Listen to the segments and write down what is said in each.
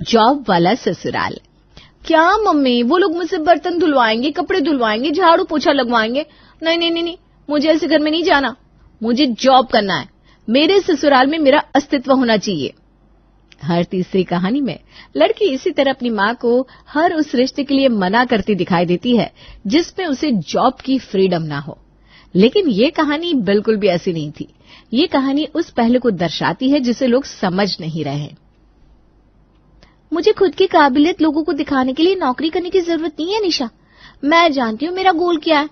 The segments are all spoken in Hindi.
जॉब वाला ससुराल। क्या मम्मी, वो लोग मुझसे बर्तन धुलवाएंगे, कपड़े धुलवाएंगे, झाड़ू पोछा लगवाएंगे। नहीं नहीं नहीं नहीं, मुझे ऐसे घर में नहीं जाना, मुझे जॉब करना है। मेरे ससुराल में मेरा अस्तित्व होना चाहिए। हर तीसरी कहानी में लड़की इसी तरह अपनी माँ को हर उस रिश्ते के लिए मना करती दिखाई देती है जिसमें उसे जॉब की फ्रीडम ना हो। लेकिन ये कहानी बिल्कुल भी ऐसी नहीं थी। ये कहानी उस पहलू को दर्शाती है जिसे लोग समझ नहीं रहे। मुझे खुद की काबिलियत लोगों को दिखाने के लिए नौकरी करने की जरूरत नहीं है निशा। मैं जानती हूँ मेरा गोल क्या है।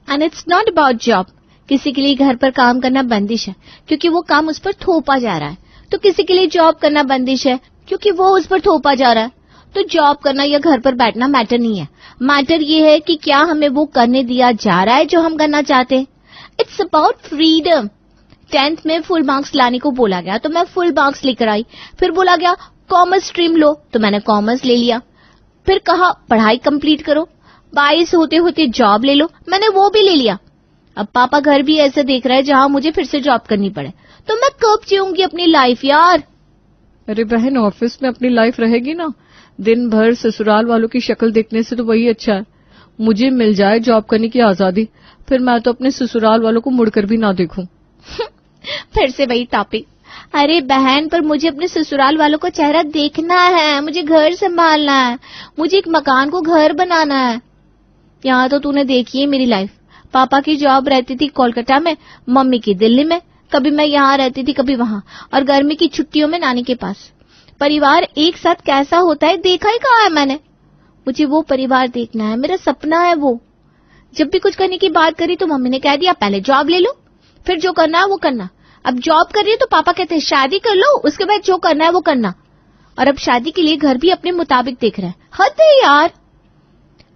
And it's not about job. किसी के लिए घर पर काम करना बंदिश है क्योंकि वो काम उस पर थोपा जा रहा है, तो किसी के लिए जॉब करना बंदिश है क्योंकि वो उस पर थोपा जा रहा है। तो जॉब करना या घर पर बैठना मैटर नहीं है। मैटर ये है कि क्या हमें वो करने दिया जा रहा है जो हम करना चाहते हैं। It's about freedom. 10th में फुल मार्क्स लाने को बोला गया तो मैं फुल मार्क्स लेकर आई। फिर बोला गया कॉमर्स स्ट्रीम लो तो मैंने कॉमर्स ले लिया। फिर कहा पढ़ाई कंप्लीट करो, 22 होते होते जॉब ले लो, मैंने वो भी ले लिया। अब पापा घर भी ऐसे देख रहे हैं जहां मुझे फिर से जॉब करनी पड़े, तो मैं कब जीऊंगी अपनी लाइफ यार। अरे बहन, ऑफिस में अपनी लाइफ रहेगी ना, दिन भर ससुराल वालों की शक्ल देखने से तो वही अच्छा है। मुझे मिल जाए जॉब करने की आजादी, फिर मैं तो अपने ससुराल वालों को मुड़कर भी ना देखूं। फिर से वही टॉपिक। अरे बहन, पर मुझे अपने ससुराल वालों का चेहरा देखना है, मुझे घर संभालना है, मुझे एक मकान को घर बनाना है। यहाँ तो तूने देखी है मेरी लाइफ। पापा की जॉब रहती थी कोलकाता में, मम्मी की दिल्ली में, कभी मैं यहाँ रहती थी कभी वहां, और गर्मी की छुट्टियों में नानी के पास। परिवार एक साथ कैसा होता है देखा ही कहाँ है मैंने। मुझे वो परिवार देखना है, मेरा सपना है वो। जब भी कुछ करने की बात करी तो मम्मी ने कह दिया पहले जॉब ले लो, फिर जो करना है वो करना। अब जॉब कर रही है तो पापा कहते हैं शादी कर लो, उसके बाद जो करना है वो करना। और अब शादी के लिए घर भी अपने मुताबिक देख रहे हैं। हद है यार।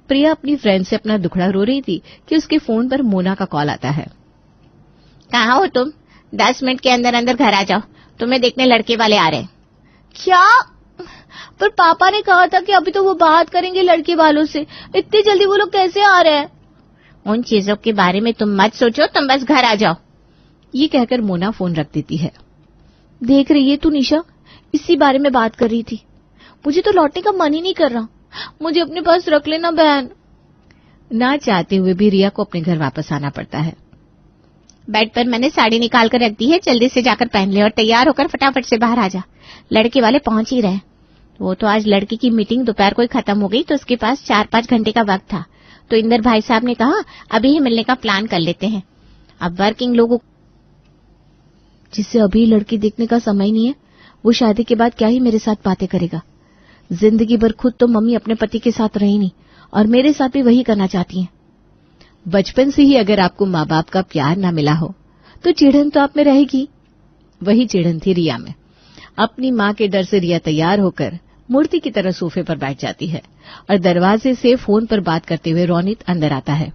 प्रिया अपनी फ्रेंड से अपना दुखड़ा रो रही थी कि उसके फोन पर मोना का कॉल आता है। कहाँ हो तुम? 10 मिनट के अंदर अंदर घर आ जाओ, तुम्हें देखने लड़के वाले आ रहे हैं। क्या? पर पापा ने कहा था कि अभी तो वो बात करेंगे लड़के वालों से, इतनी जल्दी वो लोग कैसे आ रहे हैं? उन चीजों के बारे में तुम मत सोचो, तुम बस घर आ जाओ। ये कहकर मोना फोन रख देती है। देख रही है तू निशा, इसी बारे में बात कर रही थी। मुझे तो लौटने का मन ही नहीं कर रहा, मुझे अपने पास रख लेना बहन। ना चाहते हुए भी रिया को अपने घर वापस आना पड़ता है। बेड पर मैंने साड़ी निकाल कर रख दी है, जल्दी से जाकर पहन ले और तैयार होकर फटाफट से बाहर आ जा। लड़के वाले पहुंच ही रहे। वो तो आज लड़की की मीटिंग दोपहर को ही खत्म हो गई तो उसके पास 4-5 घंटे का वक्त था, तो इंदर भाई साहब ने कहा अभी ही मिलने का प्लान कर लेते हैं। अब वर्किंग लोगों जिससे अभी लड़की देखने का समय नहीं है, वो शादी के बाद क्या ही मेरे साथ बातें करेगा। जिंदगी भर खुद तो मम्मी अपने पति के साथ रही नहीं और मेरे साथ भी वही करना चाहती हैं। बचपन से ही अगर आपको माँ बाप का प्यार ना मिला हो तो चिढ़न तो आप में रहेगी। वही चिढ़न थी रिया में। अपनी माँ के डर से रिया तैयार होकर मूर्ति की तरह सोफे पर बैठ जाती है और दरवाजे से फोन पर बात करते हुए रोनित अंदर आता है।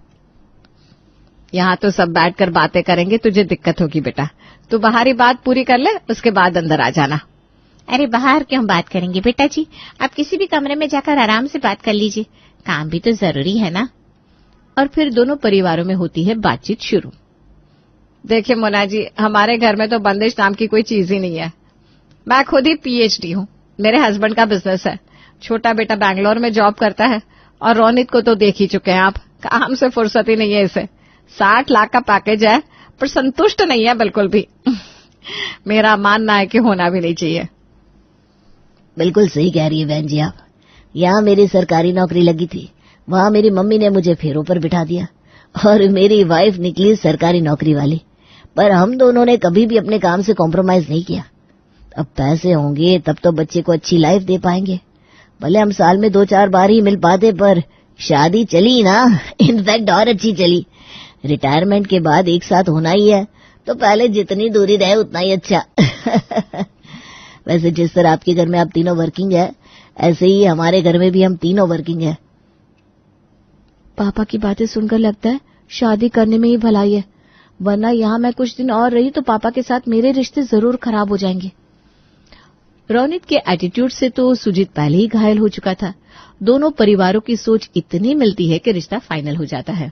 यहाँ तो सब बैठकर बातें करेंगे, तुझे दिक्कत होगी बेटा, तू बाहरी बात पूरी कर ले, उसके बाद अंदर आ जाना। अरे बाहर क्यों बात करेंगे बेटा जी, आप किसी भी कमरे में जाकर आराम से बात कर लीजिए, काम भी तो जरूरी है ना। और फिर दोनों परिवारों में होती है बातचीत शुरू। देखिए मोना जी, हमारे घर में तो बंदिश नाम की कोई चीज ही नहीं है। मैं खुद ही PhD हूँ, मेरे हस्बैंड का बिजनेस है, छोटा बेटा बैंगलोर में जॉब करता है और रोनित को तो देख ही चुके हैं आप, काम से फुर्सत ही नहीं है इसे। 60 लाख का पैकेज है पर संतुष्ट नहीं है बिल्कुल भी। मेरा मानना है कि होना भी नहीं चाहिए। बिल्कुल सही कह रही है बहन जी आप। यहाँ मेरी सरकारी नौकरी लगी थी, वहाँ मेरी मम्मी ने मुझे फेरों पर बिठा दिया और मेरी वाइफ निकली सरकारी नौकरी वाली। पर हम दोनों ने कभी भी अपने काम से कॉम्प्रोमाइज नहीं किया। अब पैसे होंगे तब तो बच्चे को अच्छी लाइफ दे पाएंगे। भले हम साल में 2-4 बार ही मिल पाते, पर शादी चली ना, इनफैक्ट और अच्छी चली। रिटायरमेंट के बाद एक साथ होना ही है, तो पहले जितनी दूरी रहे उतना ही अच्छा। वैसे जिस तरह आपके घर में आप तीनों वर्किंग है, ऐसे ही हमारे घर में भी हम तीनों वर्किंग है। पापा की बातें सुनकर लगता है शादी करने में ही भलाई है, वरना यहाँ मैं कुछ दिन और रही तो पापा के साथ मेरे रिश्ते जरूर खराब हो जाएंगे। रोनित के एटीट्यूड से तो सुजीत पहले ही घायल हो चुका था। दोनों परिवारों की सोच इतनी मिलती है कि रिश्ता फाइनल हो जाता है।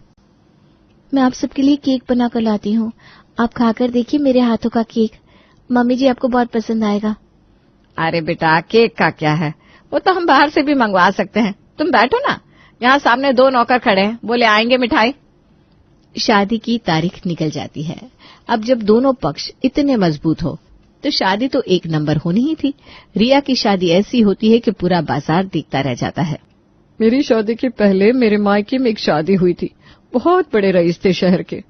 मैं आप सबके लिए केक बनाकर लाती हूँ, आप खाकर देखिए मेरे हाथों का केक। मम्मी जी आपको बहुत पसंद आएगा। अरे बेटा, केक का क्या है, वो तो हम बाहर से भी मंगवा सकते हैं। तुम बैठो ना, यहाँ सामने 2 नौकर खड़े हैं, बोले आएंगे मिठाई। शादी की तारीख निकल जाती है। अब जब दोनों पक्ष इतने मजबूत हो तो शादी तो एक नंबर होनी ही थी। रिया की शादी ऐसी होती है कि पूरा बाजार देखता रह जाता है। मेरी शादी के पहले मेरे मायके में एक शादी हुई थी, बहुत बड़े रईस थे शहर के।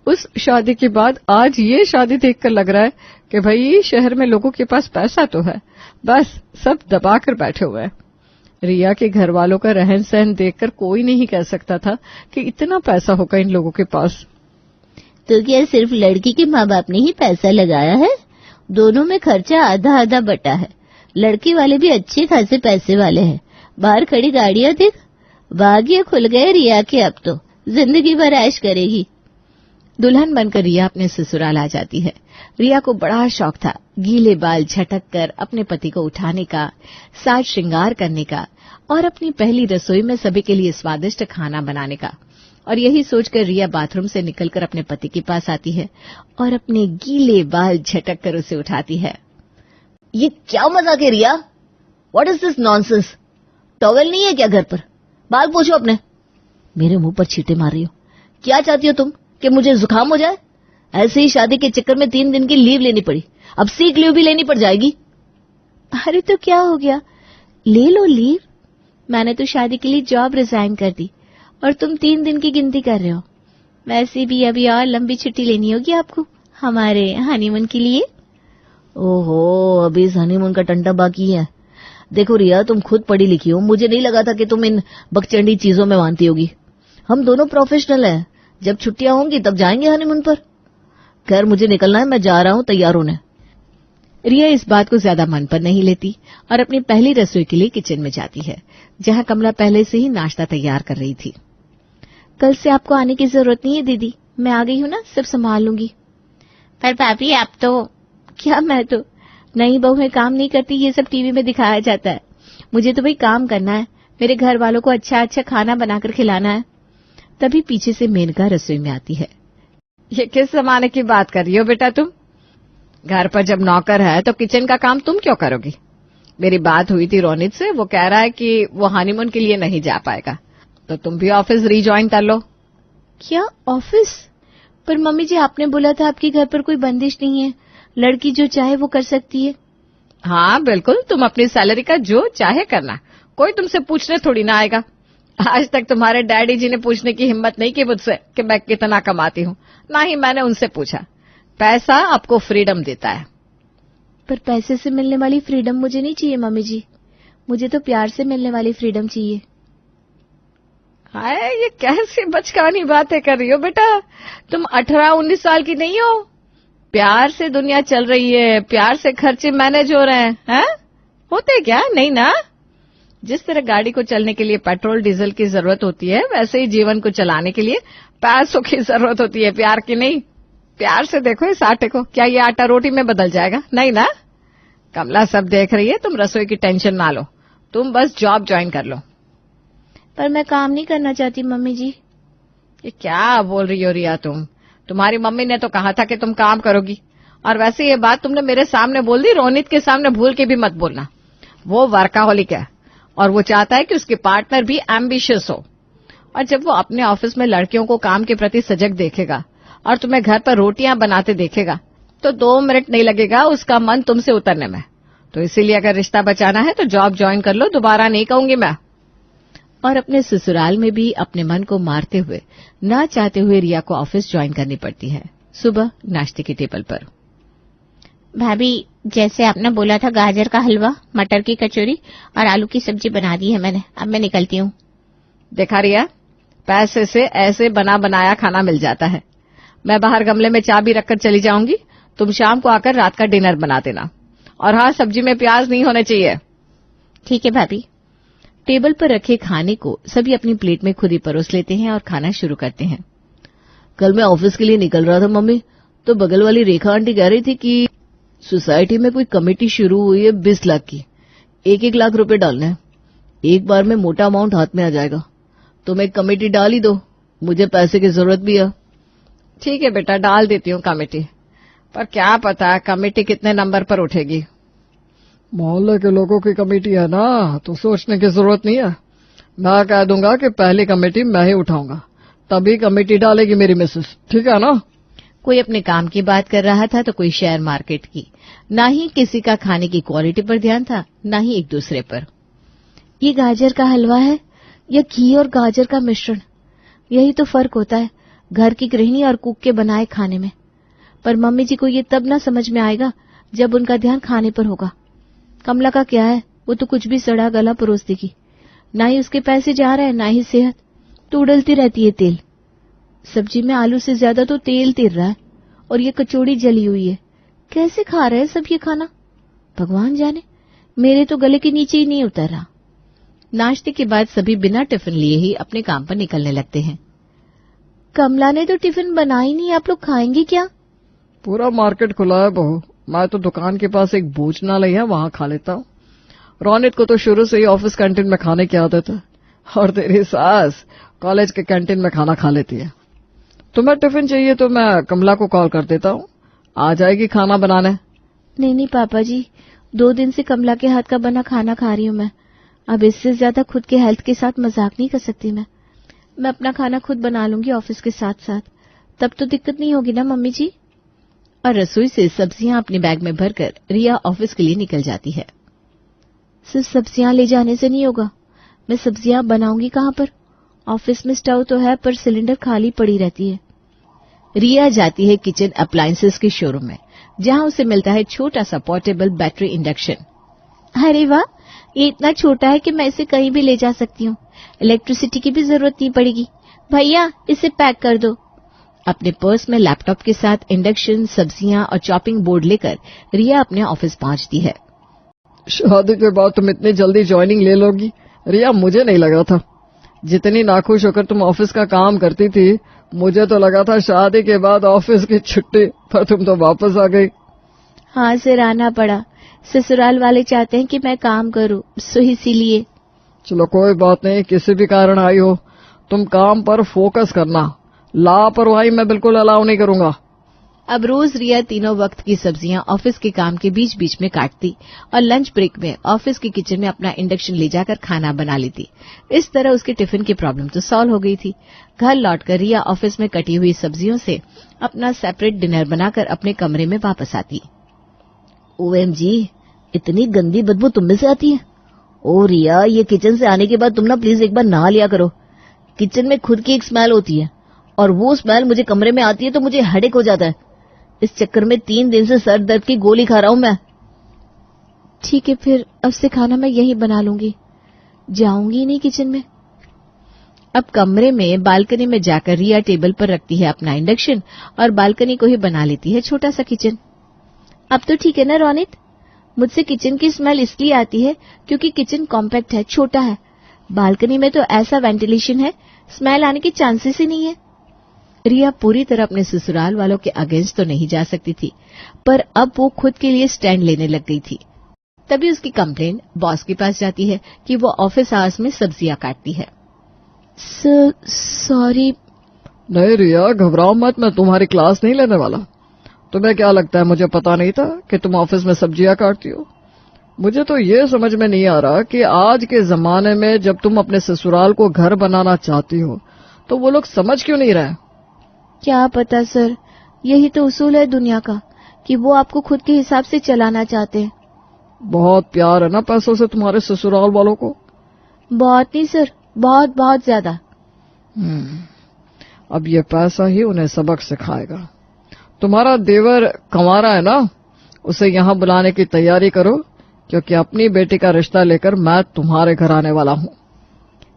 उस शादी के बाद आज ये शादी देखकर लग रहा है कि भाई शहर में लोगों के पास पैसा तो है, बस सब दबा कर बैठे हुए हैं। रिया के घर वालों का रहन सहन देखकर कोई नहीं कह सकता था कि इतना पैसा होगा इन लोगों के पास। तो क्या सिर्फ लड़की के माँ बाप ने ही पैसा लगाया है? दोनों में खर्चा आधा आधा बटा है। लड़की वाले भी अच्छे खासे पैसे वाले हैं। बाहर खड़ी गाड़ियां देख, भाग्य खुल गए रिया के, अब तो जिंदगी भर ऐश करेगी। दुल्हन बनकर रिया अपने ससुराल आ जाती है। रिया को बड़ा शौक था गीले बाल झटक कर अपने पति को उठाने का, साज श्रृंगार करने का और अपनी पहली रसोई में सभी के लिए स्वादिष्ट खाना बनाने का। और यही सोचकर रिया बाथरूम से निकलकर अपने पति के पास आती है और अपने गीले बाल झटक कर उसे उठाती है। ये क्या मजाक है Riya? What is this nonsense? Towel नहीं है क्या घर पर? बाल पोछो अपने। मेरे मुंह पर छींटे मार रही हो। क्या चाहती हो तुम, कि मुझे जुकाम हो जाए? ऐसे ही शादी के चक्कर में 3 दिन की लीव लेनी पड़ी, अब सीक लीव भी लेनी पड़ जाएगी। अरे तो क्या हो गया, ले लो लीव। मैंने तो शादी के लिए जॉब रिजाइन कर दी और तुम 3 दिन की गिनती कर रहे हो। वैसे भी अभी और लंबी छुट्टी लेनी होगी आपको हमारे हनीमून के लिए। ओहो, अभी इस हनीमून का टंटा बाकी है। देखो रिया, तुम खुद पढ़ी लिखी हो, मुझे नहीं लगा था कि तुम इन बकचंडी चीजों में मानती होगी। हम दोनों प्रोफेशनल हैं, जब छुट्टियां होंगी तब जाएंगे हनीमून पर। खैर मुझे निकलना है, मैं जा रहा हूं, तैयार होने। रिया इस बात को ज्यादा मन पर नहीं लेती और अपनी पहली रसोई के लिए किचन में जाती है, जहां कमला पहले से ही नाश्ता तैयार कर रही थी। कल से आपको आने की जरूरत नहीं है दीदी, मैं आ गई हूं ना, सब संभाल लूंगी। पर भाभी आप तो क्या, मैं तो नई बहुएं काम नहीं करती, ये सब टीवी में दिखाया जाता है। मुझे तो भाई काम करना है, मेरे घर वालों को अच्छा अच्छा खाना बनाकर खिलाना है। तभी पीछे से मेनका रसोई में आती है। ये किस जमाने की बात कर रही हो बेटा तुम? घर पर जब नौकर है तो किचन का काम तुम क्यों करोगी? मेरी बात हुई थी रोनित से, वो कह रहा है कि वो हनीमून के लिए नहीं जा पाएगा, तो तुम भी ऑफिस रीज्वाइन कर लो। क्या ऑफिस? पर मम्मी जी आपने बोला था आपके घर पर कोई बंदिश नहीं है, लड़की जो चाहे वो कर सकती है। हाँ बिल्कुल, तुम अपनी सैलरी का जो चाहे करना, कोई तुमसे पूछने थोड़ी ना आएगा। आज तक तुम्हारे डैडी जी ने पूछने की हिम्मत नहीं की मुझसे कि मैं कितना कमाती हूँ, ना ही मैंने उनसे पूछा। पैसा आपको फ्रीडम देता है। पर पैसे से मिलने वाली फ्रीडम मुझे नहीं चाहिए मम्मी जी, मुझे तो प्यार से मिलने वाली फ्रीडम चाहिए। हाय, ये कैसी बचकानी बातें कर रही हो बेटा? तुम 18-19 साल की नहीं हो। प्यार से दुनिया चल रही है, प्यार से खर्चे मैनेज हो रहे हैं। होते क्या नहीं ना? जिस तरह गाड़ी को चलने के लिए पेट्रोल डीजल की जरूरत होती है, वैसे ही जीवन को चलाने के लिए पैसों की जरूरत होती है, प्यार की नहीं। प्यार से देखो इस आटे को, क्या ये आटा रोटी में बदल जाएगा? नहीं ना। कमला सब देख रही है, तुम रसोई की टेंशन ना लो, तुम बस जॉब ज्वाइन कर लो। पर मैं काम नहीं करना चाहती मम्मी जी। ये क्या बोल रही हो रिया तुम? तुम्हारी मम्मी ने तो कहा था कि तुम काम करोगी, और वैसे ये बात तुमने मेरे सामने बोल दी, रोनित के सामने भूल के भी मत बोलना। वो वर्काहोलिक है और वो चाहता है कि उसके पार्टनर भी एम्बिशियस हो, और जब वो अपने ऑफिस में लड़कियों को काम के प्रति सजग देखेगा और तुम्हें घर पर रोटियां बनाते देखेगा तो 2 मिनट नहीं लगेगा उसका मन तुमसे उतरने में। तो इसीलिए अगर रिश्ता बचाना है तो जॉब ज्वाइन कर लो, दोबारा नहीं कहूंगी मैं। और अपने ससुराल में भी अपने मन को मारते हुए, ना चाहते हुए रिया को ऑफिस ज्वाइन करनी पड़ती है। सुबह नाश्ते की टेबल पर भाभी, जैसे आपने बोला था गाजर का हलवा, मटर की कचौरी और आलू की सब्जी बना दी है मैंने, अब मैं निकलती हूँ। देखा रिया, पैसे से ऐसे बना बनाया खाना मिल जाता है। मैं बाहर गमले में चाय भी रखकर चली जाऊंगी, तुम शाम को आकर रात का डिनर बना देना। और हाँ, सब्जी में प्याज नहीं होने चाहिए। ठीक है भाभी। टेबल पर रखे खाने को सभी अपनी प्लेट में खुद ही परोस लेते हैं और खाना शुरू करते हैं। कल मैं ऑफिस के लिए निकल रहा था मम्मी, तो बगल वाली रेखा आंटी कह रही थी कि सोसाइटी में कोई कमेटी शुरू हुई है 20 लाख की, 1-1 लाख रुपए डालने हैं। एक बार में मोटा अमाउंट हाथ में आ जाएगा, तुम एक कमेटी डाल ही दो, मुझे पैसे की जरूरत भी है। ठीक है बेटा, डाल देती हूँ कमेटी, पर क्या पता कमेटी कितने नंबर पर उठेगी। मोहल्ले के लोगों की कमेटी है ना, तो सोचने की जरूरत नहीं है। मैं कह दूंगा कि पहली कमेटी मैं ही उठाऊंगा, तभी कमेटी डालेगी मेरी मिसेस, ठीक है ना? कोई अपने काम की बात कर रहा था तो कोई शेयर मार्केट की। ना ही किसी का खाने की क्वालिटी पर ध्यान था, ना ही एक दूसरे पर। ये गाजर का हलवा है या घी और गाजर का मिश्रण, यही तो फर्क होता है घर की गृहिणी और कुक के बनाए खाने में। पर मम्मी जी को ये तब ना समझ में आएगा जब उनका ध्यान खाने पर होगा। कमला का क्या है, वो तो कुछ भी सड़ा गला परोस देगी। ना ही उसके पैसे जा रहे हैं, ना ही सेहत, तो उड़लती रहती है तेल। सब्जी में आलू से ज्यादा तो तेल तिर रहा है, और ये कचौड़ी जली हुई है। कैसे खा रहे हैं सब ये खाना, भगवान जाने। मेरे तो गले के नीचे ही नहीं उतर रहा। नाश्ते के बाद सभी बिना टिफिन लिए ही अपने काम पर निकलने लगते हैं। कमला ने तो टिफिन बना ही नहीं, आप लोग खाएंगे क्या? पूरा मार्केट खुला है बहू, मैं तो दुकान के पास एक भोजनालय है, वहां खा लेता हूँ। रोनित को तो शुरू से ही ऑफिस कैंटीन में खाने की आदत है, और तेरी सास कॉलेज के कैंटीन में खाना खा लेती है। तुम्हें टिफिन चाहिए तो मैं कमला को कॉल कर देता हूँ, आ जाएगी खाना बनाने। नहीं पापा जी, 2 दिन से कमला के हाथ का बना खाना खा रही हूँ मैं। अब इससे ज्यादा खुद के हेल्थ के साथ मजाक नहीं कर सकती मैं अपना खाना खुद बना लूंगी ऑफिस के साथ साथ, तब तो दिक्कत नहीं होगी ना मम्मी जी। और रसोई से सब्जियां अपने बैग में भरकर रिया ऑफिस के लिए निकल जाती है। सिर्फ सब्जियां ले जाने से नहीं होगा, मैं सब्जियां बनाऊंगी कहाँ पर? ऑफिस में स्टोव तो है पर सिलेंडर खाली पड़ी रहती है। रिया जाती है किचन अप्लायंसेस के शोरूम में, जहां उसे मिलता है छोटा सा पोर्टेबल बैटरी इंडक्शन। अरे वाह, ये इतना छोटा है कि मैं इसे कहीं भी ले जा सकती हूँ, इलेक्ट्रिसिटी की भी जरूरत नहीं पड़ेगी। भैया इसे पैक कर दो। अपने पर्स में लैपटॉप के साथ इंडक्शन, सब्जियां और चॉपिंग बोर्ड लेकर रिया अपने ऑफिस पहुंचती है। शादी के बाद तुम इतनी जल्दी ज्वाइनिंग ले लोगी रिया, मुझे नहीं लगा था। जितनी नाखुश होकर तुम ऑफिस का काम करती थी, मुझे तो लगा था शादी के बाद ऑफिस की छुट्टी, पर तुम तो वापस आ गई। हाँ सर, आना पड़ा। ससुराल वाले चाहते हैं कि मैं काम करूं, सो इसीलिए। चलो कोई बात नहीं, किसी भी कारण आई हो, तुम काम पर फोकस करना। लापरवाही मैं बिल्कुल अलाउ नहीं करूंगा। अब रोज रिया तीनों वक्त की सब्जियां ऑफिस के काम के बीच बीच में काटती और लंच ब्रेक में ऑफिस के किचन में अपना इंडक्शन ले जाकर खाना बना लेती। इस तरह उसके टिफिन की प्रॉब्लम तो सॉल्व हो गई थी। घर लौटकर रिया ऑफिस में कटी हुई सब्जियों से अपना सेपरेट डिनर बनाकर अपने कमरे में वापस आती। ओएमजी, इतनी गंदी बदबू तुम में से आती है? ओ रिया, ये किचन से आने के बाद तुम ना प्लीज एक बार नहा लिया करो। किचन में खुद की एक स्मेल होती है, और वो स्मेल मुझे कमरे में आती है तो मुझे हेडेक हो जाता है। इस चक्कर में 3 दिन से सर दर्द की गोली खा रहा हूं मैं। ठीक है, फिर अब से खाना मैं यही बना लूंगी, जाऊंगी नहीं किचन में। अब कमरे में बालकनी में जाकर रिया टेबल पर रखती है अपना इंडक्शन और बालकनी को ही बना लेती है छोटा सा किचन। अब तो ठीक है ना रोनित? मुझसे किचन की स्मेल इसलिए आती है क्योंकि किचन कॉम्पैक्ट है, छोटा है। बालकनी में तो ऐसा वेंटिलेशन है, स्मेल आने के चांसेस ही नहीं है। रिया पूरी तरह अपने ससुराल वालों के अगेंस्ट तो नहीं जा सकती थी, पर अब वो खुद के लिए स्टैंड लेने लग गई थी। तभी उसकी कंप्लेंट बॉस के पास जाती है कि वो ऑफिस आवर्स में सब्जियां काटती है। सॉरी। नहीं रिया, घबराओ मत, मैं तुम्हारी क्लास नहीं लेने वाला। तुम्हें क्या लगता है मुझे पता नहीं था कि तुम ऑफिस में सब्जियां काटती हो? मुझे तो ये समझ में नहीं आ रहा कि आज के जमाने में जब तुम अपने ससुराल को घर बनाना चाहती हो तो वो लोग समझ क्यों नहीं रहे? क्या पता सर, यही तो उसूल है दुनिया का कि वो आपको खुद के हिसाब से चलाना चाहते हैं। बहुत प्यार है ना पैसों से तुम्हारे ससुराल वालों को? बहुत नहीं सर, बहुत बहुत ज्यादा। अब ये पैसा ही उन्हें सबक सिखाएगा। तुम्हारा देवर कंवारा है ना, उसे यहाँ बुलाने की तैयारी करो, क्योंकि अपनी बेटी का रिश्ता लेकर मैं तुम्हारे घर आने वाला हूँ।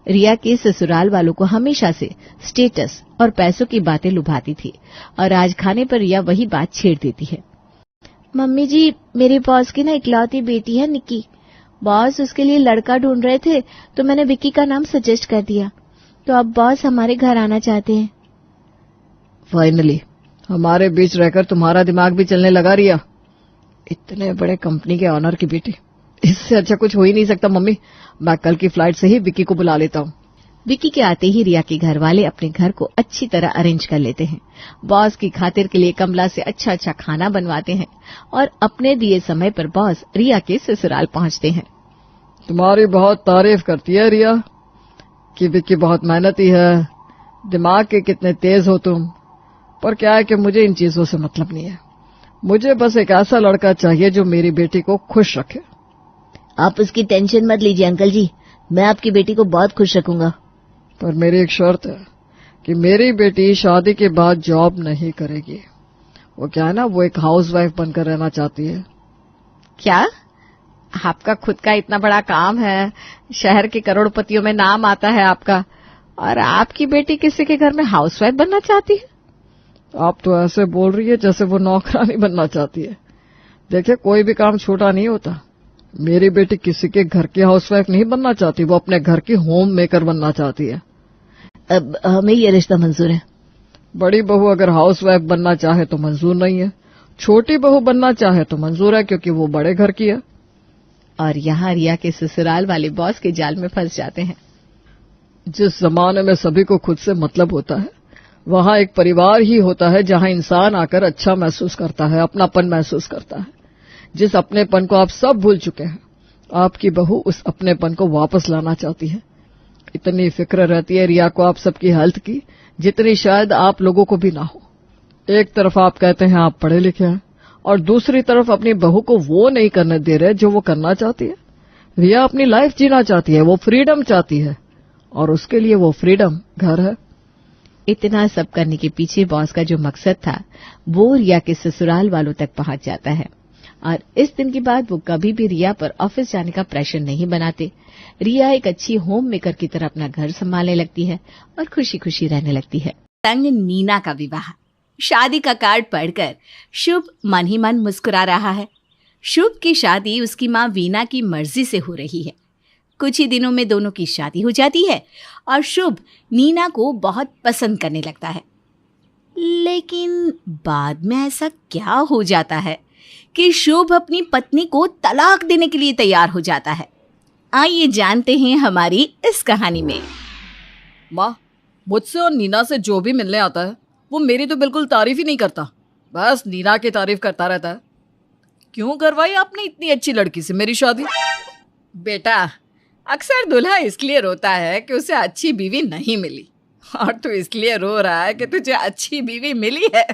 रिया के ससुराल वालों को हमेशा से स्टेटस और पैसों की बातें लुभाती थी, और आज खाने पर रिया वही बात छेड़ देती है। मम्मी जी, मेरे बॉस की ना इकलौती बेटी है निक्की। बॉस उसके लिए लड़का ढूंढ रहे थे तो मैंने विक्की का नाम सजेस्ट कर दिया, तो अब बॉस हमारे घर आना चाहते हैं। फाइनली हमारे बीच रहकर तुम्हारा दिमाग भी चलने लगा रिया। इतने बड़े कंपनी के ऑनर की बेटी, इससे अच्छा कुछ हो ही नहीं सकता। मम्मी, मैं कल की फ्लाइट से ही विक्की को बुला लेता हूँ। विक्की के आते ही रिया के घर वाले अपने घर को अच्छी तरह अरेंज कर लेते हैं। बॉस की खातिर के लिए कमला से अच्छा अच्छा खाना बनवाते हैं और अपने दिए समय पर बॉस रिया के ससुराल पहुंचते हैं। तुम्हारी बहुत तारीफ करती है रिया कि विक्की बहुत मेहनती है, दिमाग के कितने तेज हो तुम। पर क्या है कि मुझे इन चीजों से मतलब नहीं है। मुझे बस एक ऐसा लड़का चाहिए जो मेरी बेटी को खुश रखे। आप उसकी टेंशन मत लीजिए अंकल जी, मैं आपकी बेटी को बहुत खुश रखूंगा। पर मेरी एक शर्त है कि मेरी बेटी शादी के बाद जॉब नहीं करेगी। वो क्या है ना, वो एक हाउसवाइफ बनकर रहना चाहती है। क्या आपका खुद का इतना बड़ा काम है, शहर के करोड़पतियों में नाम आता है आपका, और आपकी बेटी किसी के घर में हाउसवाइफ बनना चाहती है? आप तो ऐसे बोल रही है जैसे वो नौकरानी बनना चाहती है। देखिए, कोई भी काम छोटा नहीं होता। मेरी बेटी किसी के घर की हाउसवाइफ नहीं बनना चाहती, वो अपने घर की होम मेकर बनना चाहती है। अब हमें ये रिश्ता मंजूर है। बड़ी बहू अगर हाउसवाइफ बनना चाहे तो मंजूर नहीं है, छोटी बहू बनना चाहे तो मंजूर है क्योंकि वो बड़े घर की है। और यहाँ रिया के ससुराल वाले बॉस के जाल में फंस जाते हैं। जिस जमाने में सभी को खुद से मतलब होता है, वहाँ एक परिवार ही होता है जहाँ इंसान आकर अच्छा महसूस करता है, अपनापन महसूस करता है। जिस अपनेपन को आप सब भूल चुके हैं, आपकी बहू उस अपनेपन को वापस लाना चाहती है। इतनी फिक्र रहती है रिया को आप सबकी हेल्थ की, जितनी शायद आप लोगों को भी ना हो। एक तरफ आप कहते हैं आप पढ़े लिखे हैं, और दूसरी तरफ अपनी बहू को वो नहीं करने दे रहे जो वो करना चाहती है। रिया अपनी लाइफ जीना चाहती है, वो फ्रीडम चाहती है, और उसके लिए वो फ्रीडम घर है। इतना सब करने के पीछे बॉस का जो मकसद था वो रिया के ससुराल वालों तक पहुंच जाता है, और इस दिन के बाद वो कभी भी रिया पर ऑफिस जाने का प्रेशर नहीं बनाते। रिया एक अच्छी होम मेकर की तरह अपना घर संभालने लगती है और खुशी खुशी रहने लगती है। संग नीना का विवाह। शादी का कार्ड पढ़कर शुभ मन ही मन मुस्कुरा रहा है। शुभ की शादी उसकी माँ वीना की मर्जी से हो रही है। कुछ ही दिनों में दोनों की शादी हो जाती है और शुभ नीना को बहुत पसंद करने लगता है। लेकिन बाद में ऐसा क्या हो जाता है कि शुभ अपनी पत्नी को तलाक देने के लिए तैयार हो जाता है। आइए जानते हैं हमारी इस कहानी में। माँ, मुझसे और नीना से जो भी मिलने आता है वो मेरी तो बिल्कुल तारीफ ही नहीं करता, बस नीना की तारीफ करता रहता है। क्यों करवाई आपने इतनी अच्छी लड़की से मेरी शादी? बेटा, अक्सर दूल्हा इसलिए रोता है कि उसे अच्छी बीवी नहीं मिली, और तू इसलिए रो रहा है कि तुझे अच्छी बीवी मिली है।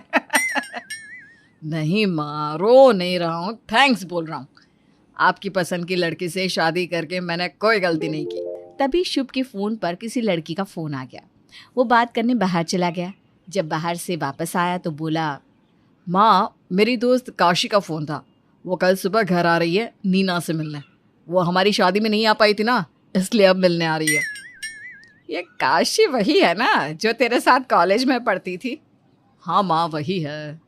नहीं माँ, रो नहीं रहा हूँ, थैंक्स बोल रहा हूँ। आपकी पसंद की लड़की से शादी करके मैंने कोई गलती नहीं की। तभी शुभ के फोन पर किसी लड़की का फोन आ गया। वो बात करने बाहर चला गया। जब बाहर से वापस आया तो बोला, माँ, मेरी दोस्त काशी का फोन था, वो कल सुबह घर आ रही है नीना से मिलने। वो हमारी शादी में नहीं आ पाई थी ना, इसलिए अब मिलने आ रही है। ये काशी वही है ना जो तेरे साथ कॉलेज में पढ़ती थी? हाँ माँ, वही है।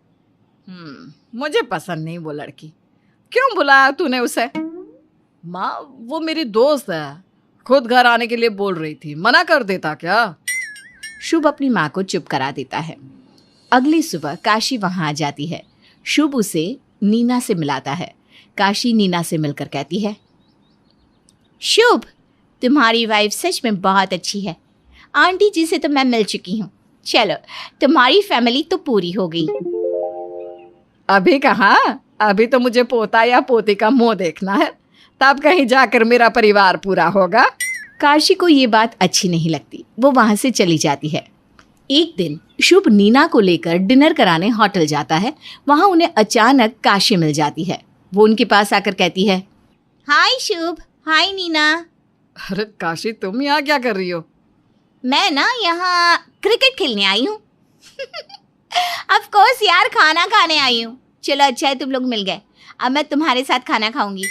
मुझे पसंद नहीं वो लड़की। क्यों बुलाया तूने उसे? माँ, वो मेरी दोस्त है, खुद घर आने के लिए बोल रही थी, मना कर देता क्या? शुभ अपनी माँ को चुप करा देता है। अगली सुबह काशी वहां आ जाती है। शुभ उसे नीना से मिलाता है। काशी नीना से मिलकर कहती है, शुभ, तुम्हारी वाइफ सच में बहुत अच्छी है। आंटी जी से तो मैं मिल चुकी हूँ। चलो, तुम्हारी फैमिली तो पूरी हो गई। अभी कहाँ, अभी तो मुझे पोता या पोती का मुंह देखना है, तब कहीं जाकर मेरा परिवार पूरा होगा। काशी को ये बात अच्छी नहीं लगती। वो वहां से चली जाती है। एक दिन शुभ नीना को लेकर डिनर कराने होटल जाता है। वहां उन्हें अचानक काशी मिल जाती है। वो उनके पास आकर कहती है, हाय शुभ, हाय नीना। अरे काशी, तुम यहाँ क्या कर रही हो? मैं ना यहाँ क्रिकेट खेलने आई हूँ। ऑफ कोर्स यार, खाना खाने आई हूँ। चलो अच्छा है तुम लोग मिल गए, अब मैं तुम्हारे साथ खाना खाऊंगी।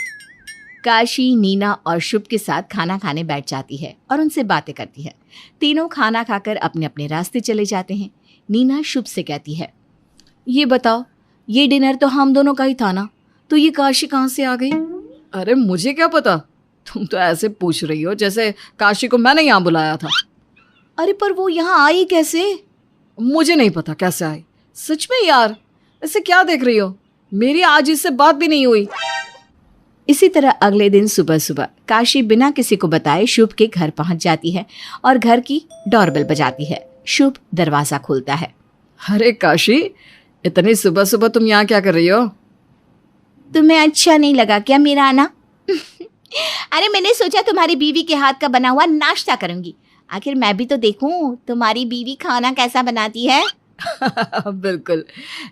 काशी नीना और शुभ के साथ खाना खाने बैठ जाती है और उनसे बातें करती है। तीनों खाना खाकर अपने अपने रास्ते चले जाते हैं। नीना शुभ से कहती है, ये बताओ, ये डिनर तो हम दोनों का ही था ना, तो ये काशी कहाँ से आ गई? अरे मुझे क्या पता, तुम तो ऐसे पूछ रही हो जैसे काशी को मैंने यहाँ बुलाया था। अरे पर वो यहाँ आई कैसे? मुझे नहीं पता कैसे आई। सच में यार, ऐसे क्या देख रही हो? मेरी आज इससे बात भी नहीं हुई। इसी तरह अगले दिन सुबह सुबह काशी बिना किसी को बताए शुभ के घर पहुंच जाती है और घर की डोरबेल बजाती है। शुभ दरवाजा खोलता है। अरे काशी, इतनी सुबह सुबह तुम यहाँ क्या कर रही हो? तुम्हें अच्छा नहीं लगा क्या मेरा आना? अरे मैंने सोचा तुम्हारी बीवी के हाथ का बना हुआ नाश्ता करूंगी। आखिर मैं भी तो देखूं तुम्हारी बीवी खाना कैसा बनाती है। बिल्कुल,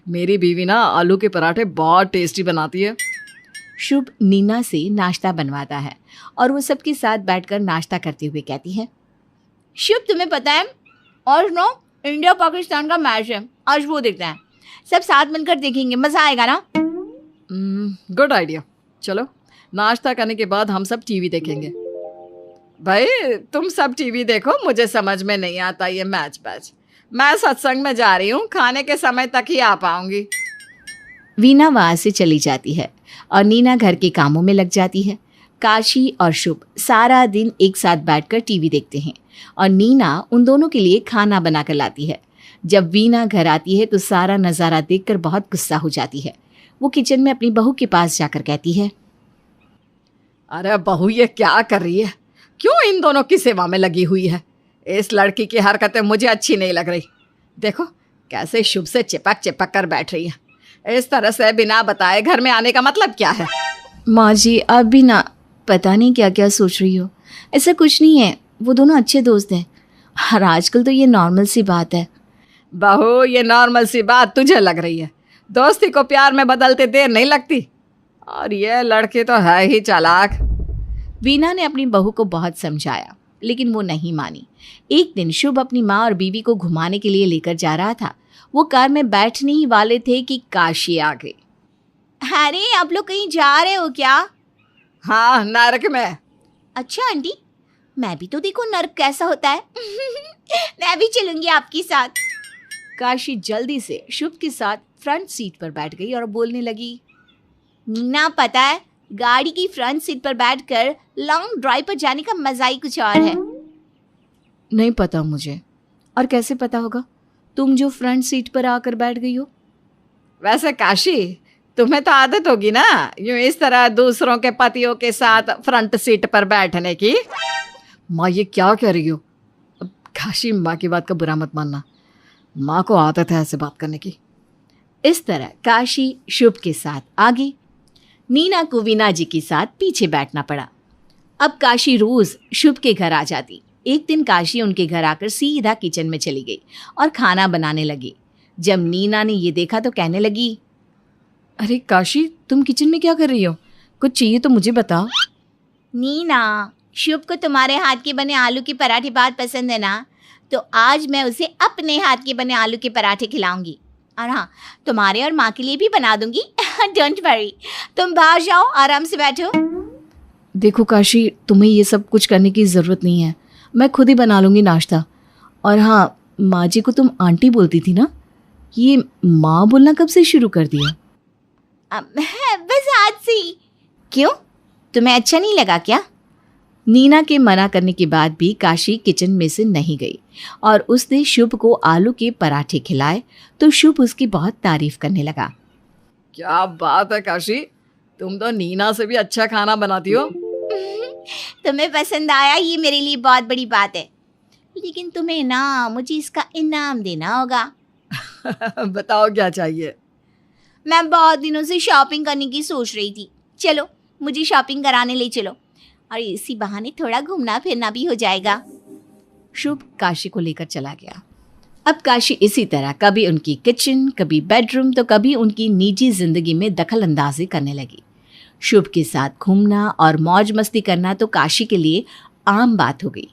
मेरी बीवी ना आलू के पराठे बहुत टेस्टी बनाती है। शुभ नीना से नाश्ता बनवाता है और वो सबके साथ बैठकर नाश्ता करते हुए कहती है, शुभ तुम्हें पता है और नो इंडिया पाकिस्तान का मैच है, आज वो देखते हैं। सब साथ मिलकर देखेंगे, मजा आएगा ना। Good idea. चलो नाश्ता करने के बाद हम सब टीवी देखेंगे। भाई तुम सब टीवी देखो, मुझे समझ में नहीं आता ये मैच बैच। मैं सत्संग में जा रही हूँ, खाने के समय तक ही आ पाऊंगी। वीना वहां से चली जाती है और नीना घर के कामों में लग जाती है। काशी और शुभ सारा दिन एक साथ बैठकर टीवी देखते हैं और नीना उन दोनों के लिए खाना बनाकर लाती है। जब वीना घर आती है तो सारा नज़ारा देखकर बहुत गुस्सा हो जाती है। वो किचन में अपनी बहू के पास जाकर कहती है, अरे बहू ये क्या कर रही है? क्यों इन दोनों की सेवा में लगी हुई है? इस लड़की की हरकतें मुझे अच्छी नहीं लग रही। देखो कैसे शुभ से चिपक चिपक कर बैठ रही है। इस तरह से बिना बताए घर में आने का मतलब क्या है? माँ जी आप भी ना पता नहीं क्या क्या सोच रही हो। ऐसा कुछ नहीं है, वो दोनों अच्छे दोस्त हैं और आजकल तो ये नॉर्मल सी बात है। बहू ये नॉर्मल सी बात तुझे लग रही है? दोस्ती को प्यार में बदलते देर नहीं लगती। और ये लड़की तो है ही चालाक। वीना ने अपनी बहू को बहुत समझाया लेकिन वो नहीं मानी। एक दिन शुभ अपनी माँ और बीवी को घुमाने के लिए लेकर जा रहा था। वो कार में बैठने ही वाले थे कि काशी आ गई। अरे आप लोग कहीं जा रहे हो क्या? हाँ नरक में। अच्छा आंटी, मैं भी तो देखो नर्क कैसा होता है। मैं भी चलूंगी आपके साथ। काशी जल्दी से शुभ के साथ फ्रंट सीट पर बैठ गई और बोलने लगी, नीना पता है गाड़ी की फ्रंट सीट पर बैठकर लॉन्ग ड्राइव पर जाने का मजा ही कुछ और है। नहीं पता मुझे। और कैसे पता होगा? तुम जो फ्रंट सीट पर आकर बैठ गई हो। वैसे काशी तुम्हें तो आदत होगी ना यूं इस तरह दूसरों के पतियों के साथ फ्रंट सीट पर बैठने की। माँ ये क्या कह रही हो? काशी माँ की बात का बुरा मत मानना, माँ को आदत है ऐसे बात करने की। इस तरह काशी शुभ के साथ आगे, नीना को वीना जी के साथ पीछे बैठना पड़ा। अब काशी रोज शुभ के घर आ जाती। एक दिन काशी उनके घर आकर सीधा किचन में चली गई और खाना बनाने लगी। जब नीना ने ये देखा तो कहने लगी, अरे काशी तुम किचन में क्या कर रही हो? कुछ चाहिए तो मुझे बताओ। नीना, शुभ को तुम्हारे हाथ के बने आलू के पराठे बहुत पसंद है ना, तो आज मैं उसे अपने हाथ के बने आलू के पराठे खिलाऊंगी। और हाँ, तुम्हारे और माँ के लिए भी बना दूंगी। डोंट वरी, तुम बाहर जाओ, आराम से बैठो। देखो काशी तुम्हें ये सब कुछ करने की ज़रूरत नहीं है, मैं खुद ही बना लूँगी नाश्ता। और हाँ, माँ जी को तुम आंटी बोलती थी ना, ये माँ बोलना कब से शुरू कर दिया? बस आज से ही। क्यों, तुम्हें अच्छा नहीं लगा क्या? नीना के मना करने के बाद भी काशी किचन में से नहीं गई और उसने शुभ को आलू के पराठे खिलाए तो शुभ उसकी बहुत तारीफ करने लगा। क्या बात है काशी, तुम तो नीना से भी अच्छा खाना बनाती हो। तुम्हें पसंद आया ये मेरे लिए बहुत बड़ी बात है, लेकिन तुम्हें ना मुझे इसका इनाम देना होगा। बताओ क्या चाहिए? मैं बहुत दिनों से शॉपिंग करने की सोच रही थी। चलो मुझे शॉपिंग कराने ले चलो, और इसी बहाने थोड़ा घूमना फिरना भी हो जाएगा। शुभ काशी को लेकर चला गया। अब काशी इसी तरह कभी उनकी किचन, कभी बेडरूम तो कभी उनकी निजी जिंदगी में दखल अंदाजी करने लगी। शुभ के साथ घूमना और मौज मस्ती करना तो काशी के लिए आम बात हो गई।